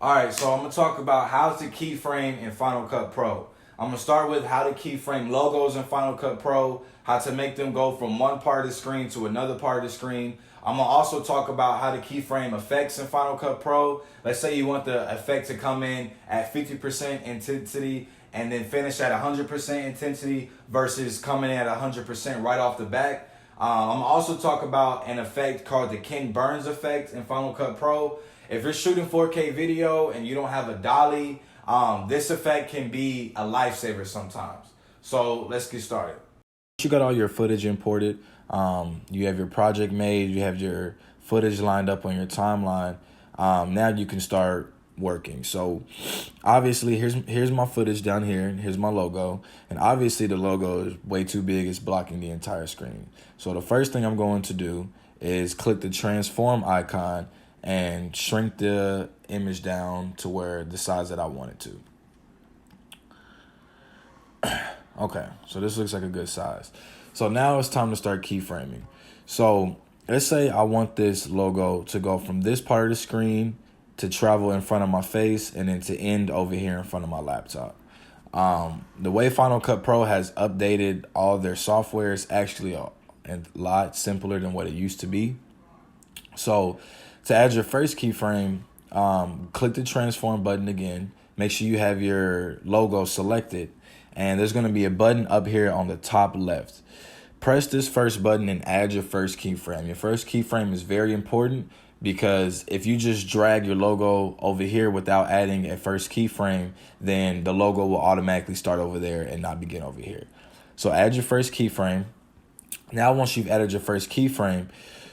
Alright, so I'm going to talk about how to keyframe in Final Cut Pro. I'm going to start with how to keyframe logos in Final Cut Pro, how to make them go from one part of the screen to another part of the screen. I'm going to also talk about how to keyframe effects in Final Cut Pro. Let's say you want the effect to come in at 50% intensity and then finish at 100% intensity versus coming in at 100% right off the bat. I'm also talk about an effect called the Ken Burns effect in Final Cut Pro. If you're shooting 4K video and you don't have a dolly, this effect can be a lifesaver sometimes. So let's get started. You got all your footage imported. You have your project made. You have your footage lined up on your timeline. Now you can start working. So obviously here's my footage down here. Here's my logo. And obviously the logo is way too big. It's blocking the entire screen. So the first thing I'm going to do is click the transform icon and shrink the image down to where the size that I want it to. Okay, so this looks like a good size. So now it's time to start keyframing. So let's say I want this logo to go from this part of the screen to travel in front of my face and then to end over here in front of my laptop. The way Final Cut Pro has updated all their software is actually a lot simpler than what it used to be. So to add your first keyframe, click the transform button again. Make sure you have your logo selected. And there's going to be a button up here on the top left. Press this first button and add your first keyframe. Your first keyframe is very important because if you just drag your logo over here without adding a first keyframe, then the logo will automatically start over there and not begin over here. So add your first keyframe. Now, once you've added your first keyframe,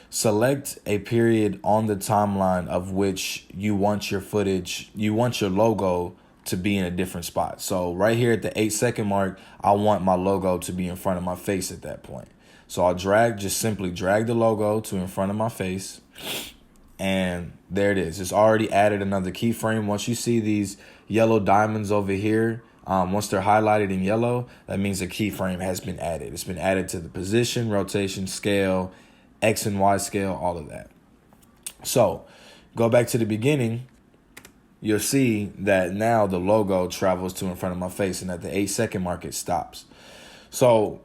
select a period on the timeline of which you want your footage, you want your logo to be in a different spot. So right here at the 8-second mark, I want my logo to be in front of my face at that point. So I'll just simply drag the logo to in front of my face. And there it is. It's already added another keyframe. Once you see these yellow diamonds over here, once they're highlighted in yellow, that means a keyframe has been added. It's been added to the position, rotation, scale, X and Y scale, all of that. So go back to the beginning. You'll see that now the logo travels to in front of my face, and at the 8-second mark, it stops. So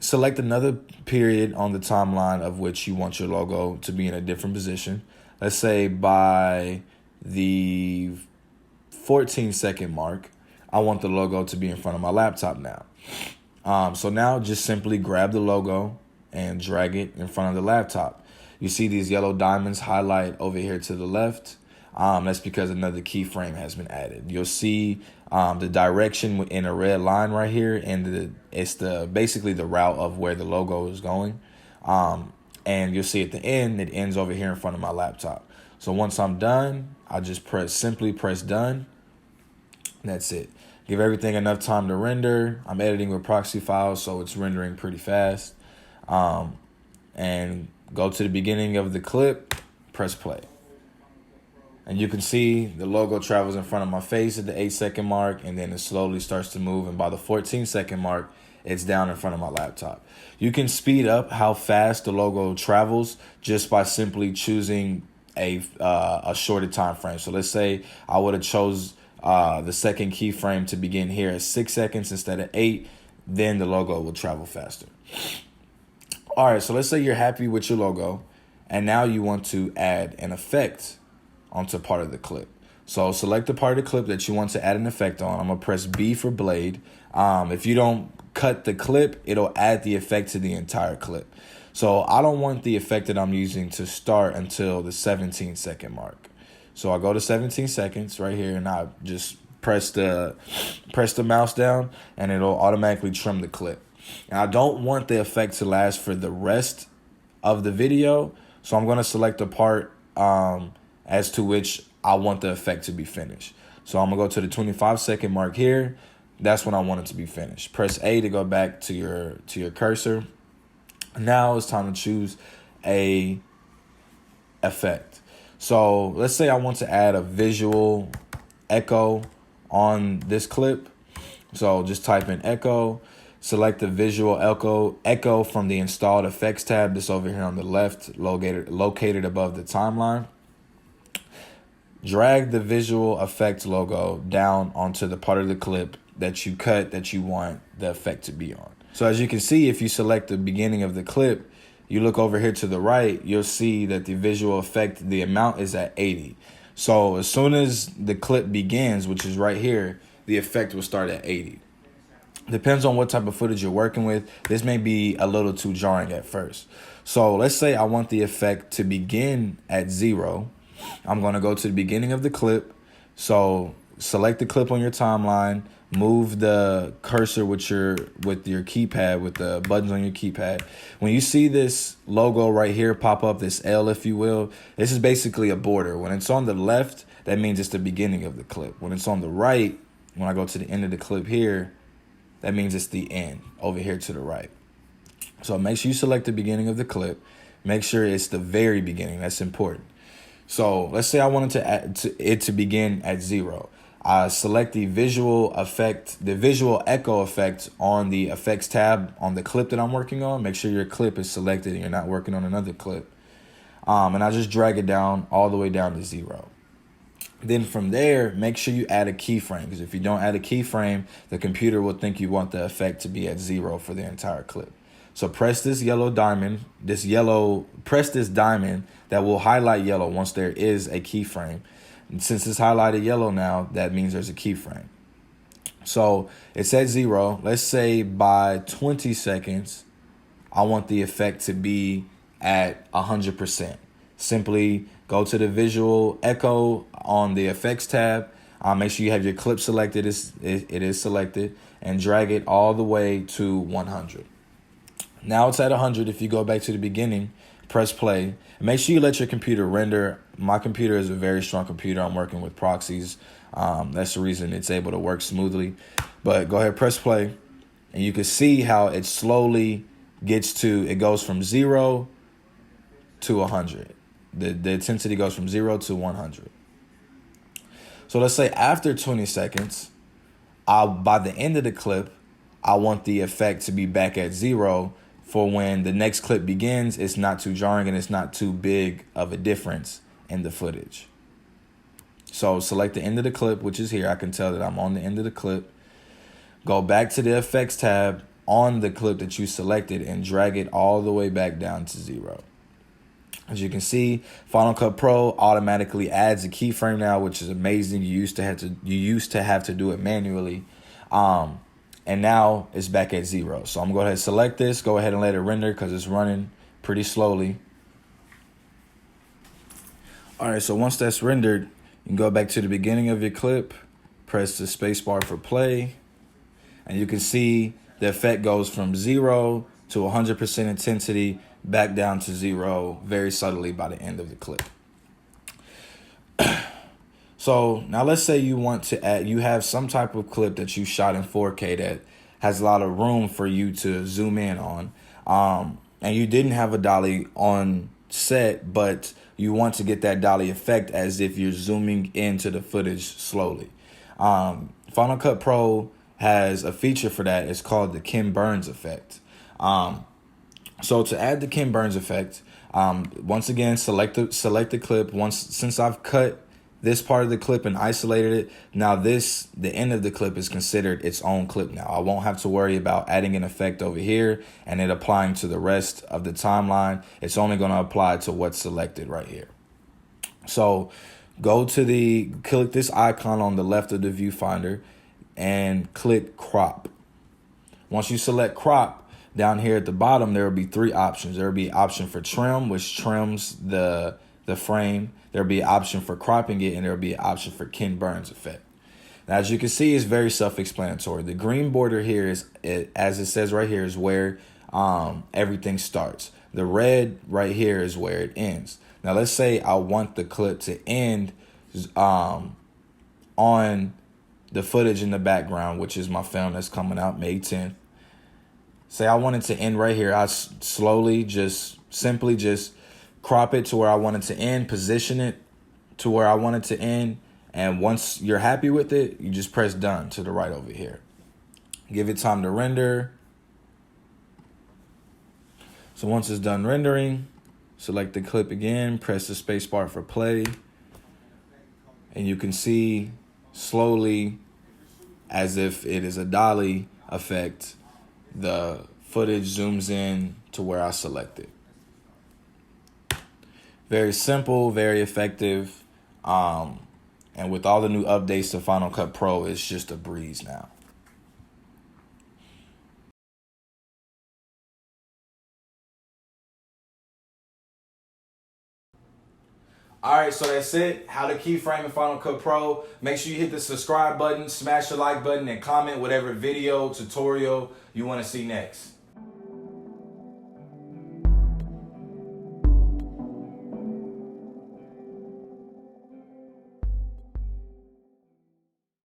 select another period on the timeline of which you want your logo to be in a different position. Let's say by the 14-second mark, I want the logo to be in front of my laptop now. So now just simply grab the logo and drag it in front of the laptop. You see these yellow diamonds highlight over here to the left. That's because another keyframe has been added. You'll see the direction in a red line right here, and it's basically the route of where the logo is going. And you'll see at the end, it ends over here in front of my laptop. So once I'm done, I just simply press done. That's it. Give everything enough time to render. I'm editing with proxy files, so it's rendering pretty fast. And go to the beginning of the clip, press play. And you can see the logo travels in front of my face at the 8-second mark, and then it slowly starts to move. And by the 14-second mark, it's down in front of my laptop. You can speed up how fast the logo travels just by simply choosing a shorter time frame. So let's say I would have chose the second keyframe to begin here at 6 seconds instead of 8, then the logo will travel faster. All right, so let's say you're happy with your logo, and now you want to add an effect onto part of the clip. So select the part of the clip that you want to add an effect on. I'm gonna press B for blade. If you don't cut the clip, it'll add the effect to the entire clip. So I don't want the effect that I'm using to start until the 17-second mark. So I go to 17 seconds right here, and I just press the mouse down, and it'll automatically trim the clip. And I don't want the effect to last for the rest of the video, so I'm gonna select the part as to which I want the effect to be finished. So I'm gonna go to the 25-second mark here. That's when I want it to be finished. Press A to go back to your cursor. Now it's time to choose a effect. So let's say I want to add a visual echo on this clip. So just type in echo, select the visual echo from the installed effects tab. This over here on the left, located above the timeline. drag the visual effect logo down onto the part of the clip that you cut that you want the effect to be on. So as you can see, if you select the beginning of the clip, you look over here to the right, you'll see that the visual effect, the amount is at 80. So as soon as the clip begins, which is right here, the effect will start at 80. Depends on what type of footage you're working with. This may be a little too jarring at first. So let's say I want the effect to begin at 0. I'm going to go to the beginning of the clip. So select the clip on your timeline, move the cursor with your keypad, with the buttons on your keypad. When you see this logo right here pop up, this L, if you will, this is basically a border. When it's on the left, that means it's the beginning of the clip. When it's on the right, when I go to the end of the clip here, that means it's the end over here to the right. So make sure you select the beginning of the clip. Make sure it's the very beginning. That's important. So let's say I wanted it to begin at 0. I select the visual effect, the visual echo effect on the effects tab on the clip that I'm working on. Make sure your clip is selected and you're not working on another clip. And I just drag it down all the way down to 0. Then from there, make sure you add a keyframe, because if you don't add a keyframe, the computer will think you want the effect to be at 0 for the entire clip. So press this diamond that will highlight yellow once there is a keyframe. And since it's highlighted yellow now, that means there's a keyframe. So it's at 0. Let's say by 20 seconds, I want the effect to be at 100%. Simply go to the visual echo on the effects tab. Make sure you have your clip selected. It is selected, and drag it all the way to 100. Now it's at 100. If you go back to the beginning, press play. Make sure you let your computer render. My computer is a very strong computer. I'm working with proxies. That's the reason it's able to work smoothly. But go ahead, press play, and you can see how it slowly it goes from 0 to 100. The intensity goes from 0 to 100. So let's say after 20 seconds, by the end of the clip, I want the effect to be back at 0 for when the next clip begins. It's not too jarring and it's not too big of a difference in the footage. So select the end of the clip, which is here. I can tell that I'm on the end of the clip. Go back to the effects tab on the clip that you selected and drag it all the way back down to 0. As you can see, Final Cut Pro automatically adds a keyframe now, which is amazing. You used to have to do it manually. And now it's back at 0. So I'm going to go ahead and select this. Go ahead and let it render because it's running pretty slowly. All right, so once that's rendered, you can go back to the beginning of your clip, press the space bar for play, and you can see the effect goes from 0 to 100% intensity back down to 0 very subtly by the end of the clip. So now let's say you have some type of clip that you shot in 4K that has a lot of room for you to zoom in on. And you didn't have a dolly on set, but you want to get that dolly effect as if you're zooming into the footage slowly. Final Cut Pro has a feature for that. It's called the Ken Burns effect. So to add the Ken Burns effect, once again, select the clip. Since I've cut this part of the clip and isolated it, now the end of the clip is considered its own clip now. I won't have to worry about adding an effect over here and it applying to the rest of the timeline. It's only going to apply to what's selected right here. So click this icon on the left of the viewfinder and click crop. Once you select crop, down here at the bottom, there will be 3 options. There will be an option for trim, which trims the frame. There will be an option for cropping it, and there will be an option for Ken Burns effect. Now, as you can see, it's very self-explanatory. The green border here as it says right here, is where everything starts. The red right here is where it ends. Now, let's say I want the clip to end on the footage in the background, which is my film that's coming out May 10th. Say I want it to end right here. I simply crop it to where I want it to end, position it to where I want it to end. And once you're happy with it, you just press done to the right over here. Give it time to render. So once it's done rendering, select the clip again, press the space bar for play. And you can see slowly, as if it is a dolly effect, the footage zooms in to where I selected. Very simple, very effective. And with all the new updates to Final Cut Pro, it's just a breeze now. All right, so that's it. How to keyframe in Final Cut Pro. Make sure you hit the subscribe button, smash the like button, and comment whatever video tutorial you want to see next.